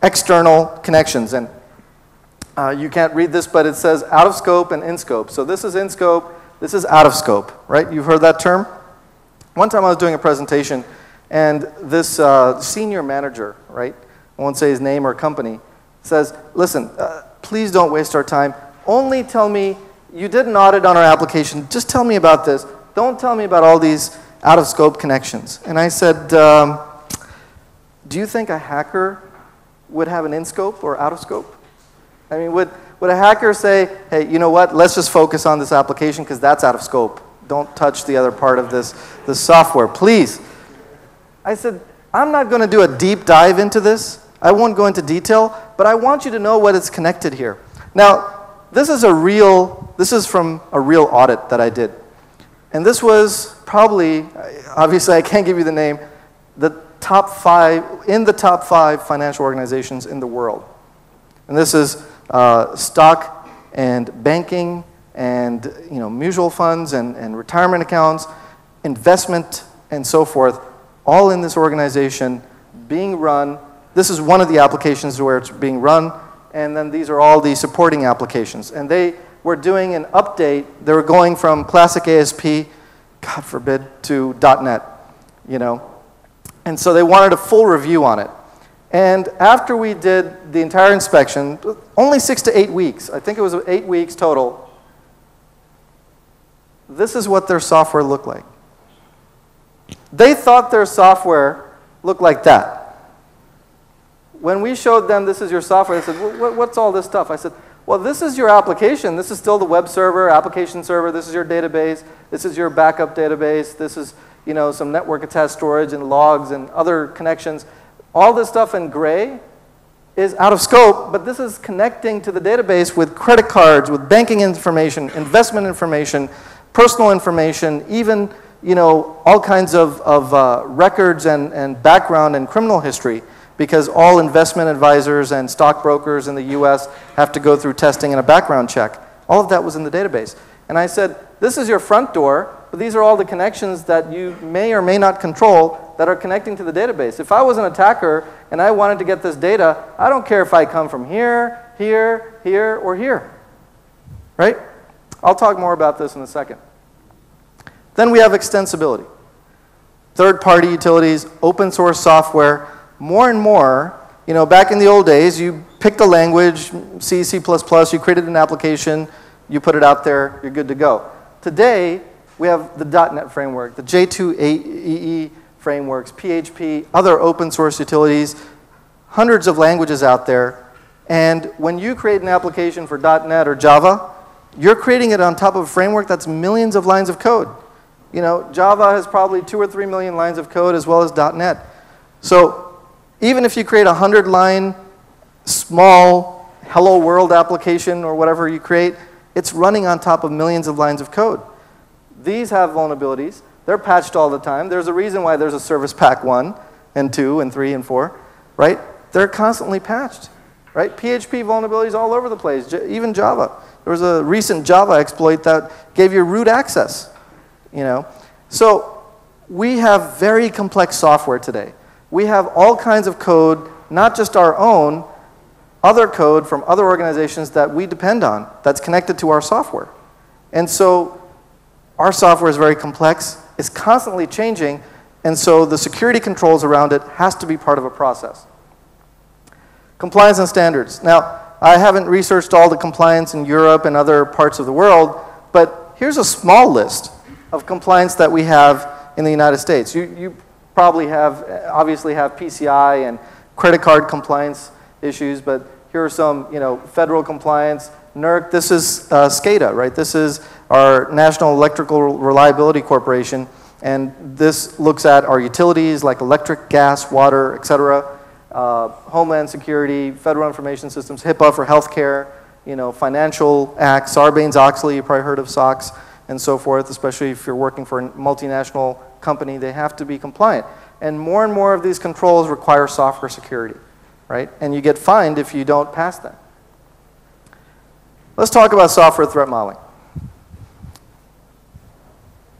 external connections. And you can't read this, but it says out of scope and in scope. So this is in scope, this is out of scope, right? You've heard that term? One time I was doing a presentation, and this senior manager, right? I won't say his name or company, says, listen, please don't waste our time. Only tell me you did an audit on our application. Just tell me about this. Don't tell me about all these out-of-scope connections. And I said, do you think a hacker would have an in-scope or out-of-scope? I mean, would a hacker say, hey, you know what, let's just focus on this application because that's out of scope. Don't touch the other part of this software, please. I said, I'm not going to do a deep dive into this. I won't go into detail, but I want you to know what is connected here. Now, this is from a real audit that I did. And this was probably, obviously I can't give you the name, in the top 5 financial organizations in the world. And this is stock and banking and mutual funds and retirement accounts, investment and so forth, all in this organization being run. This is one of the applications where it's being run, and then these are all the supporting applications. And they were doing an update. They were going from classic ASP, God forbid, to .NET, And so they wanted a full review on it. And after we did the entire inspection, only 6 to 8 weeks, I think it was 8 weeks total, this is what their software looked like. They thought their software looked like that. When we showed them this is your software, they said, well, what's all this stuff? I said, well, this is your application. This is still the web server, application server. This is your database. This is your backup database. This is some network attached storage and logs and other connections. All this stuff in gray is out of scope, but this is connecting to the database with credit cards, with banking information, investment information, personal information, even all kinds of records and background and criminal history, because all investment advisors and stockbrokers in the US have to go through testing and a background check. All of that was in the database. And I said, this is your front door, but these are all the connections that you may or may not control that are connecting to the database. If I was an attacker and I wanted to get this data, I don't care if I come from here, here, here, or here. Right? I'll talk more about this in a second. Then we have extensibility. Third-party utilities, open source software. More and more, back in the old days, you picked a language, C, C++, you created an application, you put it out there, you're good to go. Today, we have the .NET framework, the J2EE frameworks, PHP, other open source utilities, hundreds of languages out there. And when you create an application for .NET or Java, you're creating it on top of a framework that's millions of lines of code. Java has probably 2 or 3 million lines of code as well as .NET. So even if you create a 100-line small hello world application or whatever you create, it's running on top of millions of lines of code. These have vulnerabilities. They're patched all the time. There's a reason why there's a service pack 1 and 2 and 3 and 4, right? They're constantly patched, right? PHP vulnerabilities all over the place, even Java. There was a recent Java exploit that gave you root access, So we have very complex software today. We have all kinds of code, not just our own, other code from other organizations that we depend on that's connected to our software. And so our software is very complex. It's constantly changing, and so the security controls around it has to be part of a process. Compliance and standards. Now, I haven't researched all the compliance in Europe and other parts of the world, but here's a small list of compliance that we have in the United States. You probably obviously have PCI and credit card compliance issues, but here are some, federal compliance. NERC, this is SCADA, right? This is our National Electrical Reliability Corporation, and this looks at our utilities like electric, gas, water, et cetera, Homeland Security, Federal Information Systems, HIPAA for healthcare, Financial Act, Sarbanes-Oxley, you probably heard of SOX, and so forth, especially if you're working for a multinational company, they have to be compliant. And more of these controls require software security, right? And you get fined if you don't pass them. Let's talk about software threat modeling.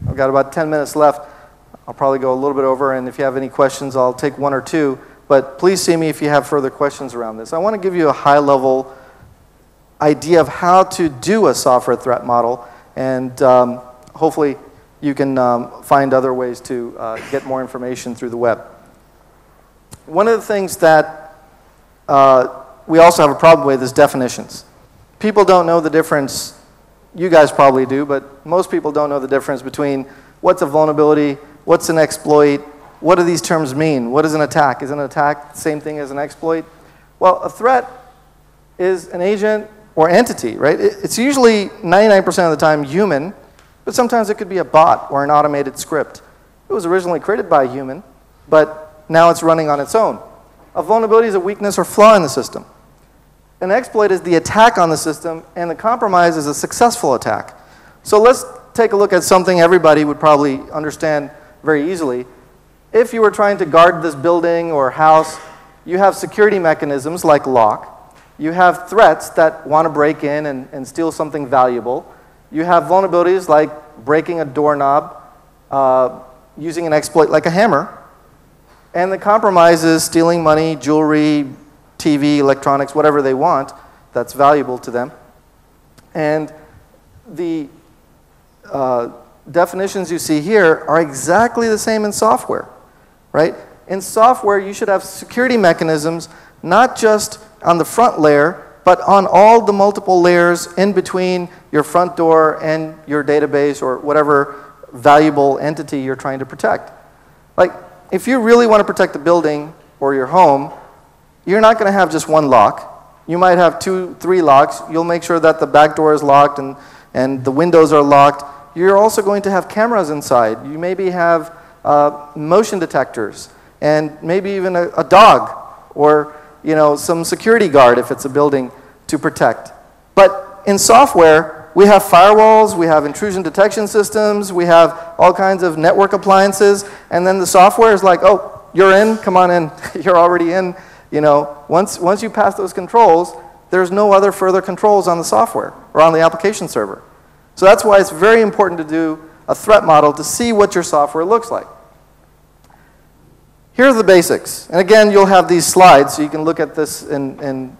I've got about 10 minutes left. I'll probably go a little bit over, and if you have any questions, I'll take 1 or 2. But please see me if you have further questions around this. I want to give you a high-level idea of how to do a software threat model, and hopefully you can find other ways to get more information through the web. One of the things that we also have a problem with is definitions. People don't know the difference. You guys probably do, but most people don't know the difference between what's a vulnerability, what's an exploit, what do these terms mean? What is an attack? Is an attack the same thing as an exploit? Well, a threat is an agent or entity, right? It's usually 99% of the time human, but sometimes it could be a bot or an automated script. It was originally created by a human, but now it's running on its own. A vulnerability is a weakness or flaw in the system. An exploit is the attack on the system, and the compromise is a successful attack. So let's take a look at something everybody would probably understand very easily. If you were trying to guard this building or house, you have security mechanisms like lock. You have threats that want to break in and steal something valuable. You have vulnerabilities like breaking a doorknob, using an exploit like a hammer. And the compromise is stealing money, jewelry, TV, electronics, whatever they want that's valuable to them. And the definitions you see here are exactly the same in software, right? In software, you should have security mechanisms, not just on the front layer, but on all the multiple layers in between your front door and your database or whatever valuable entity you're trying to protect. Like, if you really want to protect the building or your home, you're not going to have just one lock. You might have 2, 3 locks. You'll make sure that the back door is locked and the windows are locked. You're also going to have cameras inside. You maybe have motion detectors. and maybe even a dog or some security guard if it's a building to protect. But in software, we have firewalls, we have intrusion detection systems, we have all kinds of network appliances, and then the software is like, oh, you're in, come on in, you're already in. Once you pass those controls, there's no other further controls on the software or on the application server. So that's why it's very important to do a threat model to see what your software looks like. Here are the basics. And again, you'll have these slides, so you can look at this in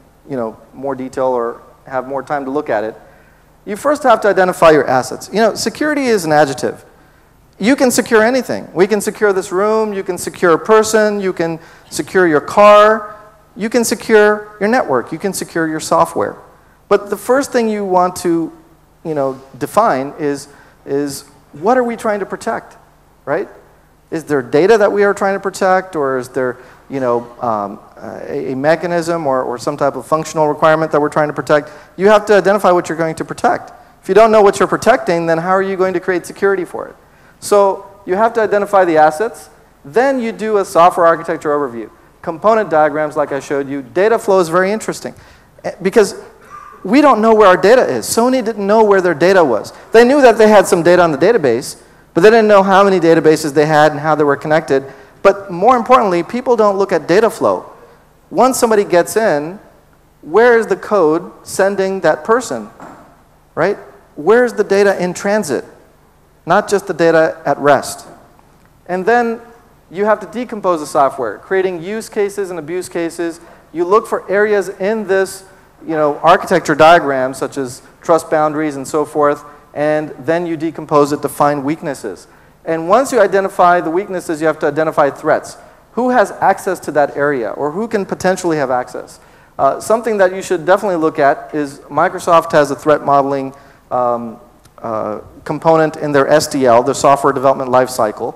more detail or have more time to look at it. You first have to identify your assets. Security is an adjective. You can secure anything. We can secure this room, you can secure a person, you can secure your car, you can secure your network, you can secure your software. But the first thing you want to define is what are we trying to protect, right? Is there data that we are trying to protect, or is there a mechanism or some type of functional requirement that we're trying to protect? You have to identify what you're going to protect. If you don't know what you're protecting, then how are you going to create security for it? So you have to identify the assets. Then you do a software architecture overview. Component diagrams, like I showed you. Data flow is very interesting because we don't know where our data is. Sony didn't know where their data was. They knew that they had some data on the database, but they didn't know how many databases they had and how they were connected. But more importantly, people don't look at data flow. Once somebody gets in, where is the code sending that person, right? Where's the data in transit? Not just the data at rest. And then you have to decompose the software, creating use cases and abuse cases. You look for areas in this architecture diagram, such as trust boundaries and so forth, and then you decompose it to find weaknesses. And once you identify the weaknesses, you have to identify threats. Who has access to that area, or who can potentially have access? Something that you should definitely look at is Microsoft has a threat modeling component in their SDL, their software development lifecycle,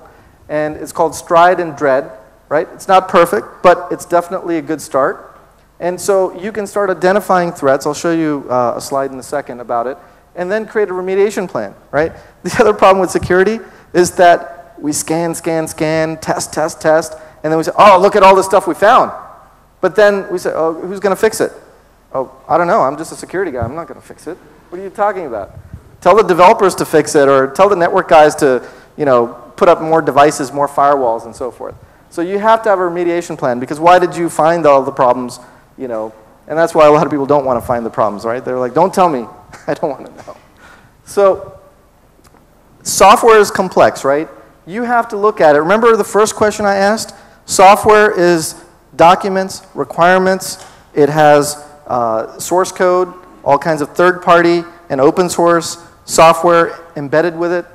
and it's called Stride and Dread, right? It's not perfect, but it's definitely a good start. And so you can start identifying threats. I'll show you a slide in a second about it, and then create a remediation plan, right? The other problem with security is that we scan, test, and then we say, oh, look at all the stuff we found. But then we say, oh, who's going to fix it? Oh, I don't know, I'm just a security guy, I'm not going to fix it. What are you talking about? Tell the developers to fix it, or tell the network guys to, put up more devices, more firewalls, and so forth. So you have to have a remediation plan, because why did you find all the problems, And that's why a lot of people don't want to find the problems, right? They're like, don't tell me, I don't want to know. So software is complex, right? You have to look at it. Remember the first question I asked? Software is documents, requirements. It has source code, all kinds of third-party and open source software embedded with it.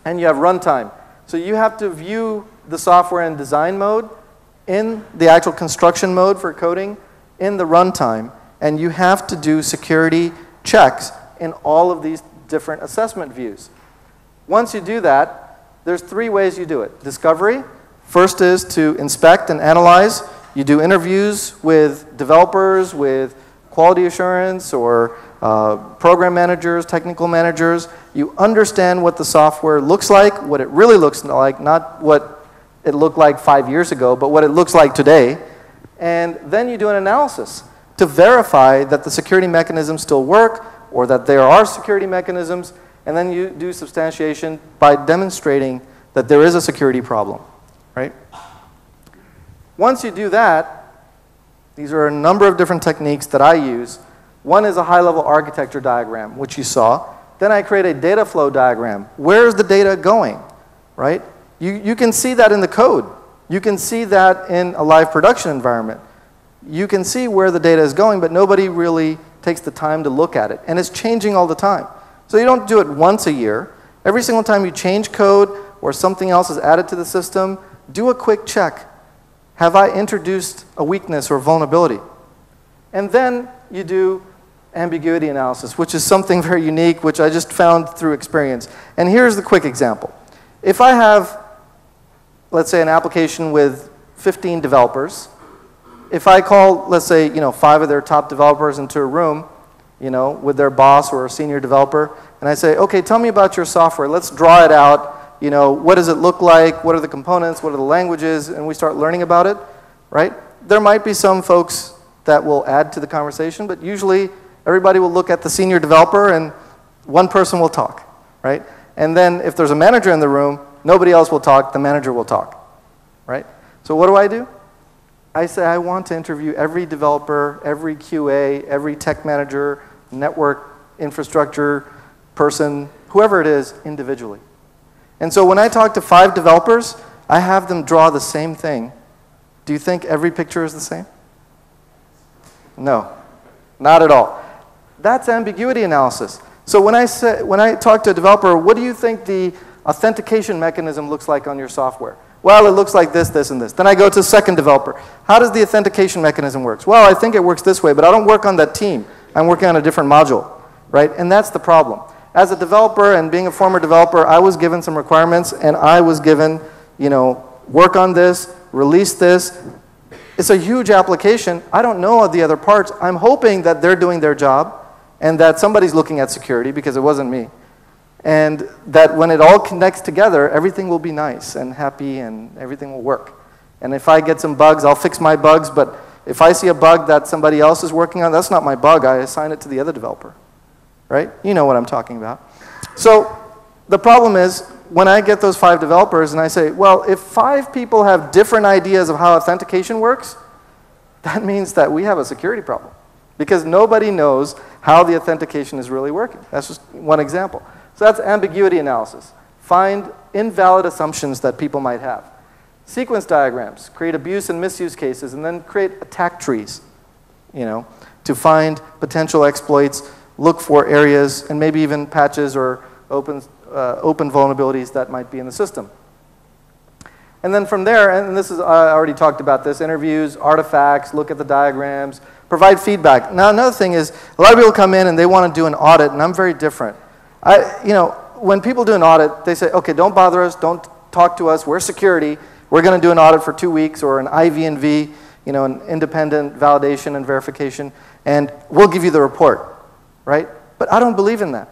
And you have runtime. So you have to view the software in design mode, in the actual construction mode for coding, in the runtime. And you have to do security checks in all of these different assessment views. Once you do that, there's 3 ways you do it. Discovery. First is to inspect and analyze. You do interviews with developers, with quality assurance, or program managers, technical managers. You understand what the software looks like, what it really looks like, not what it looked like 5 years ago, but what it looks like today. And then you do an analysis to verify that the security mechanisms still work, or that there are security mechanisms, and then you do substantiation by demonstrating that there is a security problem, right? Once you do that, these are a number of different techniques that I use. One is a high-level architecture diagram, which you saw. Then I create a data flow diagram. Where is the data going, right? You can see that in the code. You can see that in a live production environment. You can see where the data is going, but nobody really takes the time to look at it. And it's changing all the time. So you don't do it once a year. Every single time you change code or something else is added to the system, do a quick check. Have I introduced a weakness or vulnerability? And then you do ambiguity analysis, which is something very unique, which I just found through experience. And here's the quick example. If I have, let's say, an application with 15 developers, if I call, let's say, 5 of their top developers into a room, with their boss or a senior developer, and I say, okay, tell me about your software. Let's draw it out. you know, what does it look like, what are the components, what are the languages, and we start learning about it, right? There might be some folks that will add to the conversation, but usually everybody will look at the senior developer and one person will talk, right? And then if there's a manager in the room, nobody else will talk, the manager will talk, right? So what do? I say I want to interview every developer, every QA, every tech manager, network infrastructure person, whoever it is, individually. And so when I talk to 5 developers, I have them draw the same thing. Do you think every picture is the same? No, not at all. That's ambiguity analysis. So when I talk to a developer, what do you think the authentication mechanism looks like on your software? Well, it looks like this, this, and this. Then I go to the second developer. How does the authentication mechanism work? Well, I think it works this way, but I don't work on that team. I'm working on a different module, right? And that's the problem. As a developer and being a former developer, I was given some requirements, and I was given, you know, work on this, release this. It's a huge application. I don't know the other parts. I'm hoping that they're doing their job and that somebody's looking at security, because it wasn't me. And that when it all connects together, everything will be nice and happy and everything will work. And if I get some bugs, I'll fix my bugs, but if I see a bug that somebody else is working on, that's not my bug. I assign it to the other developer, right? You know what I'm talking about. So the problem is, when I get those 5 developers and I say, well, if 5 people have different ideas of how authentication works, that means that we have a security problem, because nobody knows how the authentication is really working. That's just one example. So that's ambiguity analysis. Find invalid assumptions that people might have. Sequence diagrams, create abuse and misuse cases, and then create attack trees, you know, to find potential exploits, look for areas, and maybe even patches or open vulnerabilities that might be in the system. And then from there, and this is, I already talked about this, interviews, artifacts, look at the diagrams, provide feedback. Now another thing is, a lot of people come in and they want to do an audit, and I'm very different. You know, when people do an audit, they say, okay, don't bother us, don't talk to us, we're security, we're going to do an audit for 2 weeks, or an IVNV, you know, an independent validation and verification, and we'll give you the report, right? But I don't believe in that.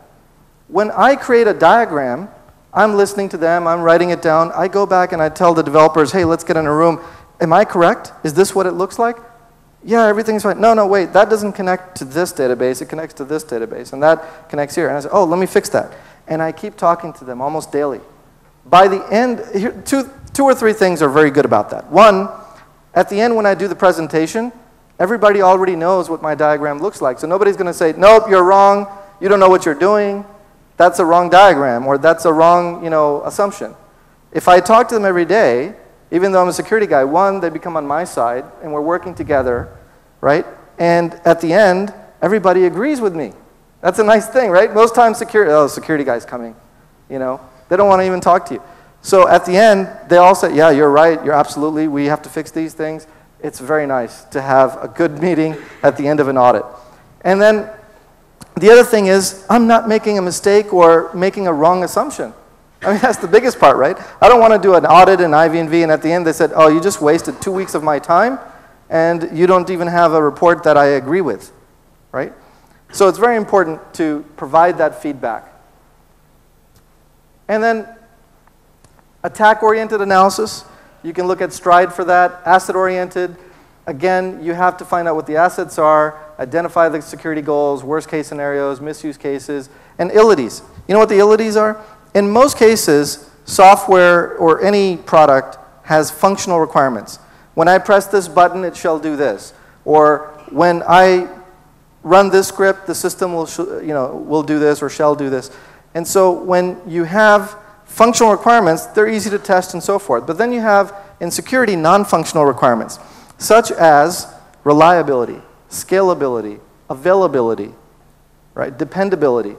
When I create a diagram, I'm listening to them, I'm writing it down, I go back and I tell the developers, hey, let's get in a room. Am I correct? Is this what it looks like? Yeah, everything's fine. No, wait, that doesn't connect to this database, it connects to this database, and that connects here. And I say, oh, let me fix that. And I keep talking to them almost daily. By the end, two or three things are very good about that. One, at the end when I do the presentation, everybody already knows what my diagram looks like. So nobody's going to say, nope, you're wrong, you don't know what you're doing, that's a wrong diagram, or that's a wrong, you know, assumption. If I talk to them every day, even though I'm a security guy, one, they become on my side, and we're working together, right? And at the end, everybody agrees with me. That's a nice thing, right? Most times security guy's coming, you know. They don't want to even talk to you. So at the end, they all say, yeah, you're right, you're absolutely, we have to fix these things. It's very nice to have a good meeting at the end of an audit. And then the other thing is, I'm not making a mistake or making a wrong assumption. I mean, that's the biggest part, right? I don't want to do an audit in IVNV, and at the end they said, oh, you just wasted 2 weeks of my time, and you don't even have a report that I agree with, right? So it's very important to provide that feedback. And then attack-oriented analysis. You can look at STRIDE for that. Asset-oriented, again, you have to find out what the assets are, identify the security goals, worst-case scenarios, misuse cases, and illities. You know what the illities are? In most cases, software or any product has functional requirements. When I press this button, it shall do this. Or when I run this script, the system will do this or shall do this. And so when you have functional requirements, they're easy to test and so forth. But then you have, in security, non-functional requirements, such as reliability, scalability, availability, right, dependability.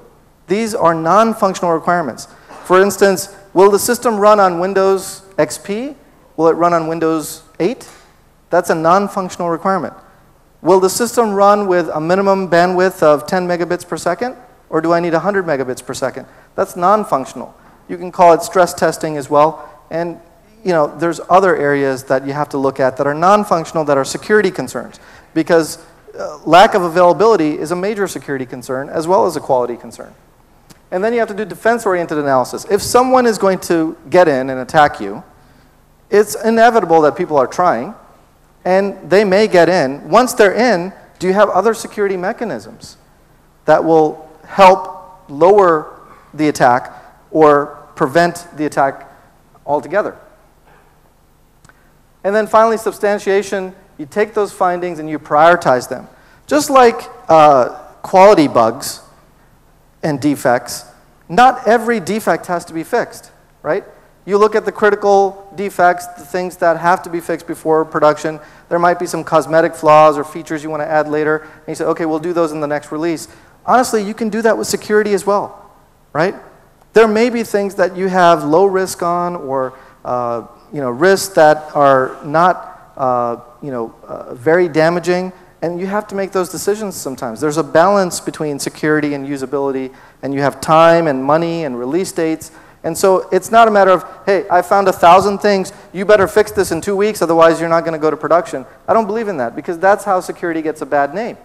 These are non-functional requirements. For instance, will the system run on Windows XP? Will it run on Windows 8? That's a non-functional requirement. Will the system run with a minimum bandwidth of 10 megabits per second? Or do I need 100 megabits per second? That's non-functional. You can call it stress testing as well. And you know, there's other areas that you have to look at that are non-functional, that are security concerns. Because lack of availability is a major security concern as well as a quality concern. And then you have to do defense-oriented analysis. If someone is going to get in and attack you, it's inevitable that people are trying, and they may get in. Once they're in, do you have other security mechanisms that will help lower the attack or prevent the attack altogether? And then finally, substantiation. You take those findings and you prioritize them. Just like quality bugs and defects, not every defect has to be fixed, right? You look at the critical defects, the things that have to be fixed before production. There might be some cosmetic flaws or features you want to add later. And you say, okay, we'll do those in the next release. Honestly, you can do that with security as well, right? There may be things that you have low risk on, or risks that are not very damaging, and you have to make those decisions sometimes. There's a balance between security and usability, and you have time and money and release dates. And so it's not a matter of, hey, I found 1,000 things, you better fix this in 2 weeks, otherwise you're not going to go to production. I don't believe in that, because that's how security gets a bad name.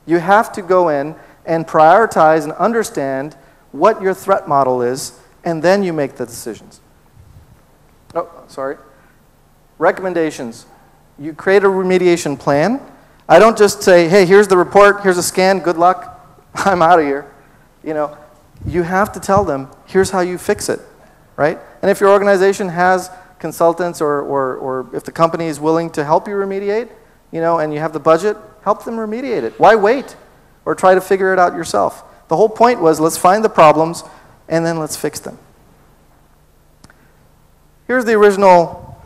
You have to go in and prioritize and understand what your threat model is, and then you make the decisions. Oh, sorry. Recommendations. You create a remediation plan. I don't just say, hey, here's the report, here's a scan, good luck, I'm out of here. You have to tell them, here's how you fix it, right? And if your organization has consultants, or if the company is willing to help you remediate, and you have the budget, help them remediate it. Why wait? Or try to figure it out yourself. The whole point was, let's find the problems, and then let's fix them. Here's the original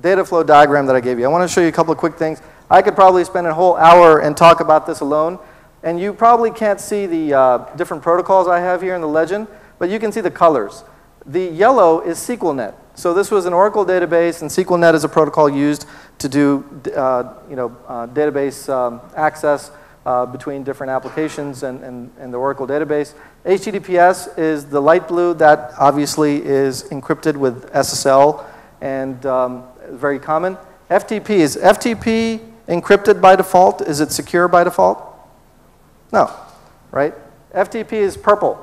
data flow diagram that I gave you. I want to show you a couple of quick things. I could probably spend a whole hour and talk about this alone, and you probably can't see the different protocols I have here in the legend, but you can see the colors. The yellow is SQLnet. So this was an Oracle database, and SQLnet is a protocol used to do database access between different applications and the Oracle database. HTTPS is the light blue. That obviously is encrypted with SSL, and very common. FTP, is FTP encrypted by default? Is it secure by default? No, right? FTP is purple.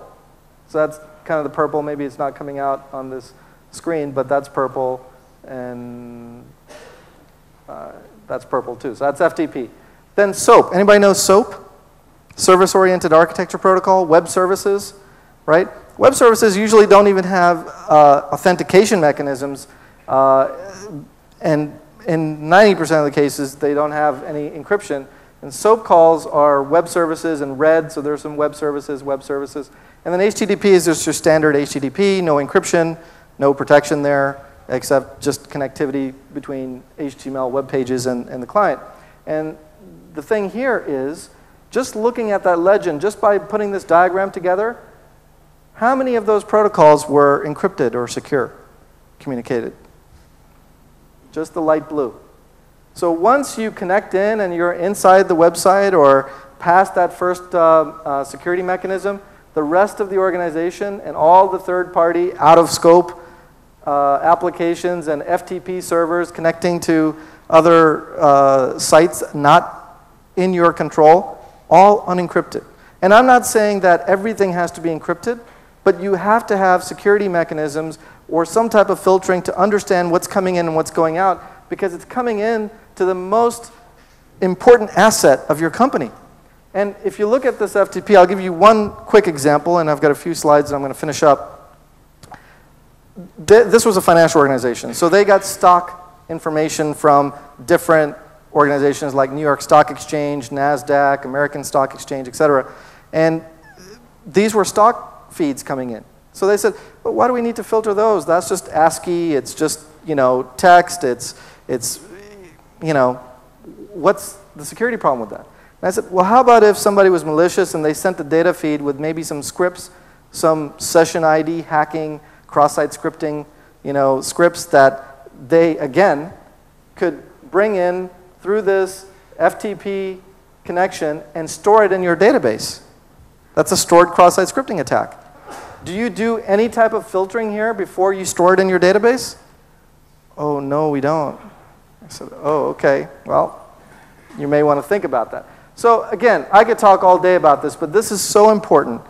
So that's kind of the purple. Maybe it's not coming out on this screen, but that's purple, and that's purple too. So that's FTP. Then SOAP. Anybody know SOAP? Service-oriented architecture protocol, web services, right? Web services usually don't even have authentication mechanisms, and in 90% of the cases, they don't have any encryption. And SOAP calls are web services in red, so there's some web services. And then HTTP is just your standard HTTP, no encryption, no protection there, except just connectivity between HTML web pages and the client. And the thing here is, just looking at that legend, just by putting this diagram together, how many of those protocols were encrypted or secure, communicated? Just the light blue. So once you connect in and you're inside the website or past that first security mechanism, the rest of the organization and all the third-party out-of-scope applications and FTP servers connecting to other sites not in your control, all unencrypted. And I'm not saying that everything has to be encrypted, but you have to have security mechanisms or some type of filtering to understand what's coming in and what's going out, because it's coming in to the most important asset of your company. And if you look at this FTP, I'll give you one quick example, and I've got a few slides that I'm going to finish up. This was a financial organization, so they got stock information from different organizations like New York Stock Exchange, NASDAQ, American Stock Exchange, etc. And these were stock feeds coming in. So they said, well, why do we need to filter those? That's just ASCII, it's just, text, it's what's the security problem with that? And I said, well, how about if somebody was malicious and they sent the data feed with maybe some scripts, some session ID hacking, cross-site scripting, scripts that they, again, could bring in through this FTP connection and store it in your database. That's a stored cross-site scripting attack. Do you do any type of filtering here before you store it in your database? Oh, no, we don't. I said, oh, okay. Well, you may want to think about that. So again, I could talk all day about this, but this is so important.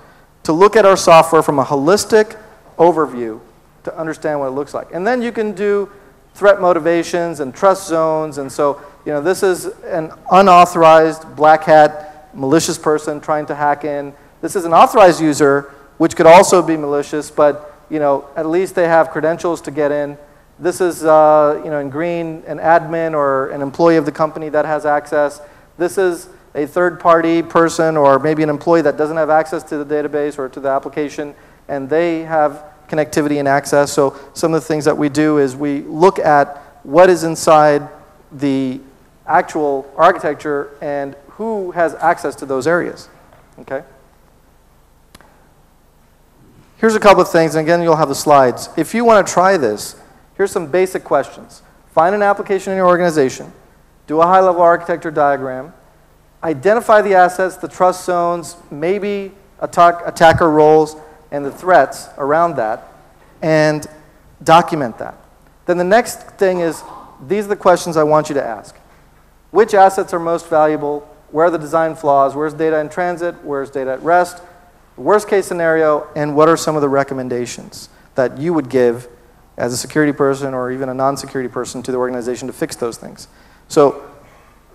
to look at our software from a holistic overview to understand what it looks like. And then you can do threat motivations and trust zones. And so, this is an unauthorized black hat malicious person trying to hack in. This is an authorized user, which could also be malicious, but at least they have credentials to get in. This is, in green, an admin or an employee of the company that has access. This is a third-party person or maybe an employee that doesn't have access to the database or to the application, and they have connectivity and access. So some of the things that we do is we look at what is inside the actual architecture and who has access to those areas. Okay? Here's a couple of things, and again, you'll have the slides. If you want to try this, here's some basic questions. Find an application in your organization, do a high-level architecture diagram, identify the assets, the trust zones, maybe attacker roles, and the threats around that, and document that. Then the next thing is, these are the questions I want you to ask. Which assets are most valuable? Where are the design flaws? Where's data in transit? Where's data at rest? Worst case scenario, and what are some of the recommendations that you would give as a security person or even a non-security person to the organization to fix those things? So,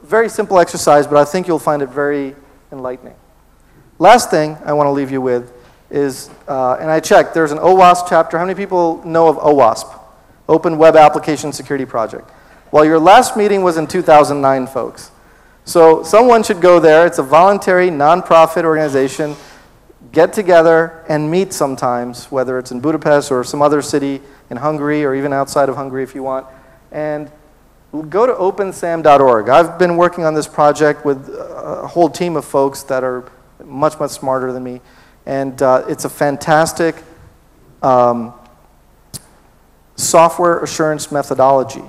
very simple exercise, but I think you'll find it very enlightening. Last thing I want to leave you with is, and I checked, there's an OWASP chapter. How many people know of OWASP? Open Web Application Security Project. Well, your last meeting was in 2009, folks. So someone should go there. It's a voluntary, nonprofit organization. Get together and meet sometimes, whether it's in Budapest or some other city in Hungary or even outside of Hungary if you want. And go to opensam.org. I've been working on this project with a whole team of folks that are much, much smarter than me. And it's a fantastic software assurance methodology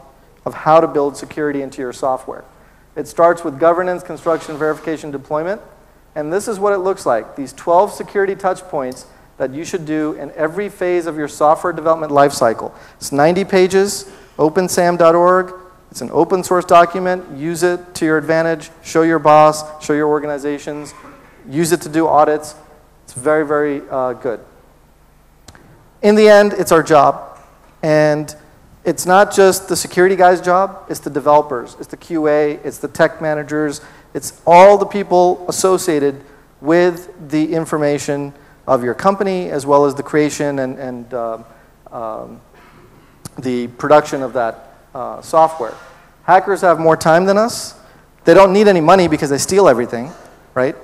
of how to build security into your software. It starts with governance, construction, verification, deployment. And this is what it looks like. These 12 security touch points that you should do in every phase of your software development lifecycle. It's 90 pages, opensam.org. It's an open source document. Use it to your advantage. Show your boss, show your organizations. Use it to do audits. It's very, very good. In the end, it's our job. And it's not just the security guy's job. It's the developers. It's the QA. It's the tech managers. It's all the people associated with the information of your company as well as the creation and the production of that software. Hackers have more time than us. They don't need any money because they steal everything, right?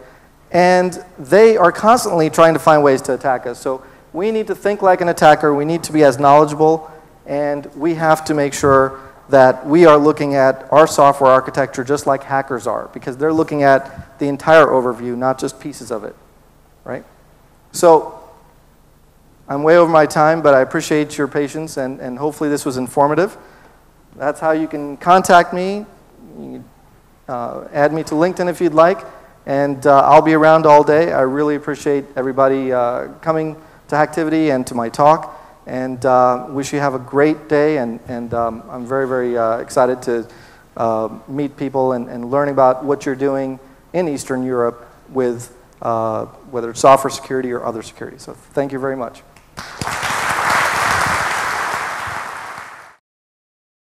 And they are constantly trying to find ways to attack us. So we need to think like an attacker. We need to be as knowledgeable. And we have to make sure that we are looking at our software architecture just like hackers are, because they're looking at the entire overview, not just pieces of it, right? So I'm way over my time, but I appreciate your patience, and hopefully this was informative. That's how you can contact me. You can, add me to LinkedIn if you'd like, and I'll be around all day. I really appreciate everybody coming to Hacktivity and to my talk. And wish you have a great day, and I'm very, very excited to meet people and learn about what you're doing in Eastern Europe with whether it's software security or other security. So thank you very much.